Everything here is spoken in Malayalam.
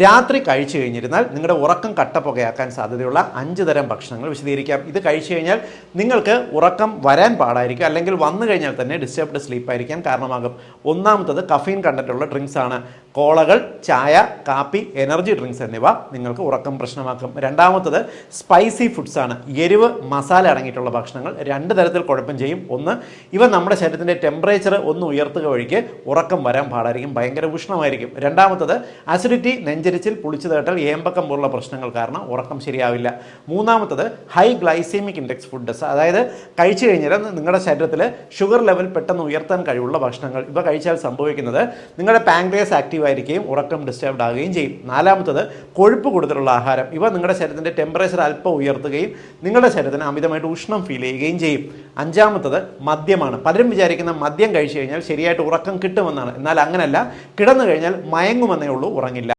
രാത്രി കഴിച്ചു കഴിഞ്ഞിരുന്നാൽ നിങ്ങളുടെ ഉറക്കം കട്ടപ്പുകയാക്കാൻ സാധ്യതയുള്ള 5 തരം ഭക്ഷണങ്ങൾ വിശദീകരിക്കാം. ഇത് കഴിച്ചു കഴിഞ്ഞാൽ നിങ്ങൾക്ക് ഉറക്കം വരാൻ പാടായിരിക്കും, അല്ലെങ്കിൽ വന്നു കഴിഞ്ഞാൽ തന്നെ ഡിസ്റ്റർബ്ഡ് സ്ലീപ്പ് ആയിരിക്കാൻ കാരണമാകും. ഒന്നാമത്തത് കഫീൻ കണ്ടന്റുള്ള ഡ്രിങ്ക്സ് ആണ്. കോളകൾ, ചായ, കാപ്പി, എനർജി ഡ്രിങ്ക്സ് എന്നിവ നിങ്ങൾക്ക് ഉറക്കം പ്രശ്നമാക്കും. രണ്ടാമത്തത് സ്പൈസി ഫുഡ്സ് ആണ്. എരിവ്, മസാല അടങ്ങിയിട്ടുള്ള ഭക്ഷണങ്ങൾ 2 തരത്തിൽ കുഴപ്പം ചെയ്യും. ഒന്ന്, ഇവ നമ്മുടെ ശരീരത്തിൻ്റെ ടെമ്പറേച്ചർ ഒന്ന് ഉയർത്തുക വഴിക്ക് ഉറക്കം വരാൻ പാടായിരിക്കും, ഭയങ്കര ഉഷ്ണമായിരിക്കും. രണ്ടാമത്തത് അസിഡിറ്റി, നെഞ്ചരിച്ചിൽ, പുളിച്ചു തേട്ടൽ, ഏമ്പക്കം പോലുള്ള പ്രശ്നങ്ങൾ കാരണം ഉറക്കം ശരിയാവില്ല. മൂന്നാമത്തത് ഹൈ ഗ്ലൈസീമിക് ഇൻഡെക്സ് ഫുഡ്സ്, അതായത് കഴിച്ചു കഴിഞ്ഞാൽ നിങ്ങളുടെ ശരീരത്തിൽ ഷുഗർ ലെവൽ പെട്ടെന്ന് ഉയർത്താൻ കഴിവുള്ള ഭക്ഷണങ്ങൾ. ഇവ കഴിച്ചാൽ സംഭവിക്കുന്നത് നിങ്ങളുടെ പാങ്ക്രിയാസ് ആക്റ്റീവ് ആയിരിക്കുകയും ഉറക്കം ഡിസ്റ്റർബ്ഡ് ആകുകയും ചെയ്യും. നാലാമത്തത് കൊഴുപ്പ് കൂടുതലുള്ള ആഹാരം. ഇവ നിങ്ങളുടെ ശരീരത്തിൻ്റെ ടെമ്പറേച്ചർ അല്പം ഉയർത്തുകയും നിങ്ങളുടെ ശരീരത്തിന് അമിതമായിട്ട് ഉഷ്ണം ഫീൽ ചെയ്യുകയും ചെയ്യും. അഞ്ചാമത്തത് മദ്യമാണ്. പലരും വിചാരിക്കുന്ന മദ്യം കഴിച്ചു കഴിഞ്ഞാൽ ശരിയായിട്ട് ഉറക്കം കിട്ടുമെന്നാണ്. എന്നാൽ അങ്ങനെയല്ല, കിടന്നു കഴിഞ്ഞാൽ മയങ്ങുമെന്നേ ഉള്ളൂ, ഉറങ്ങില്ല.